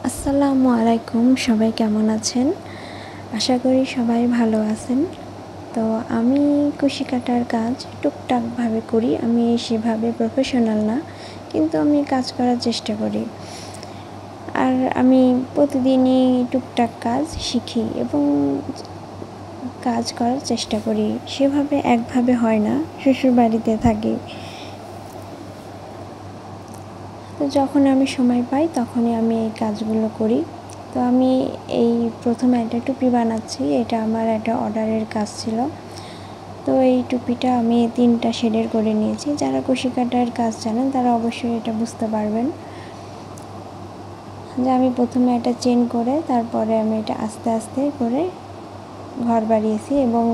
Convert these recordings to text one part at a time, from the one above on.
আসসালামু আলাইকুম, সবাই কেমন আছেন? আশা করি সবাই ভালো আছেন। তো আমি কুশি কাটার কাজ টুকটাকভাবে করি। আমি সেভাবে প্রফেশনাল না, কিন্তু আমি কাজ করার চেষ্টা করি। আর আমি প্রতিদিনই টুকটাক কাজ শিখি এবং কাজ করার চেষ্টা করি। সেভাবে একভাবে হয় না, শ্বশুরবাড়িতে থাকি। তো যখন আমি সময় পাই তখনই আমি এই কাজগুলো করি। তো আমি এই প্রথমে একটা টুপি বানাচ্ছি। এটা আমার একটা অর্ডারের কাজ ছিল। তো এই টুপিটা আমি 3টা শেডের করে নিয়েছি। যারা কুশি কাটার কাজ জানেন তারা অবশ্যই এটা বুঝতে পারবেন যে আমি প্রথমে একটা চেন করে তারপরে আমি এটা আস্তে আস্তে করে ঘর বাড়িয়েছি এবং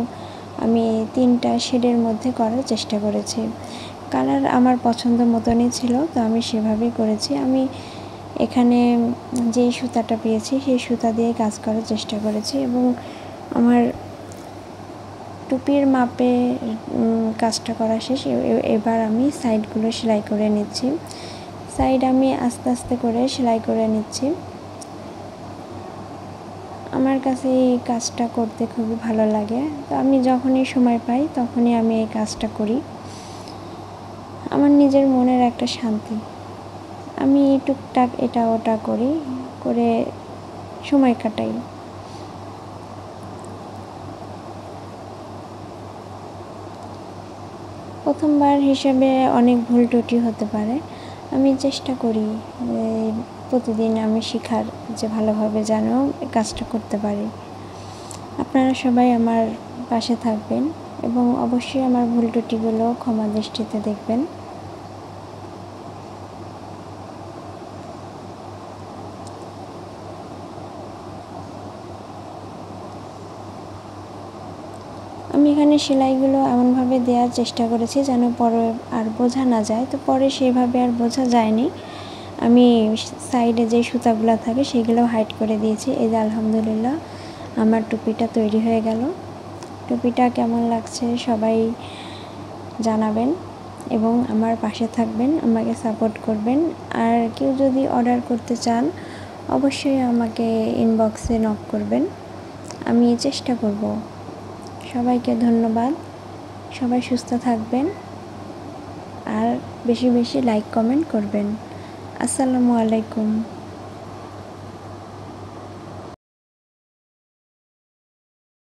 আমি 3টা শেডের মধ্যে করার চেষ্টা করেছি। কালার আমার পছন্দ মতনই ছিল, তো আমি সেভাবেই করেছি। আমি এখানে যেই সুতাটা পেয়েছি সেই সুতা দিয়ে কাজ করার চেষ্টা করেছি এবং আমার টুপির মাপে কাজটা করা শেষ। এবার আমি সাইডগুলো সেলাই করে নিচ্ছি। সাইড আমি আস্তে আস্তে করে সেলাই করে নিচ্ছি। আমার কাছে এই কাজটা করতে খুবই ভালো লাগে। তো আমি যখনই সময় পাই তখনই আমি এই কাজটা করি। আমার নিজের মনের একটা শান্তি। আমি টুকটাক এটা ওটা করে সময় কাটাই। প্রথমবার হিসেবে অনেক ভুল ত্রুটি হতে পারে। আমি চেষ্টা করি যে প্রতিদিন আমি শেখার যে ভালোভাবে যেন কাজটা করতে পারি। আপনারা সবাই আমার পাশে থাকবেন এবং অবশ্যই আমার ভুল ত্রুটিগুলো ক্ষমা দৃষ্টিতে দেখবেন। আমি এখানে সেলাইগুলো এমনভাবে দেওয়ার চেষ্টা করেছি যেন পরে আর বোঝা না যায়। তো পরে সেভাবে আর বোঝা যায়নি। আমি সাইডে যে সুতাগুলো থাকে সেগুলো হাইড করে দিয়েছি। এই যে আলহামদুলিল্লাহ আমার টুপিটা তৈরি হয়ে গেল। টুপিটা কেমন লাগছে সবাই জানাবেন এবং আমার পাশে থাকবেন, আমাকে সাপোর্ট করবেন। আর কেউ যদি অর্ডার করতে চান অবশ্যই আমাকে ইনবক্সে নক করবেন, আমি চেষ্টা করব। সবাইকে ধন্যবাদ। সবাই সুস্থ থাকবেন আর বেশি বেশি লাইক কমেন্ট করবেন। আসসালামু আলাইকুম।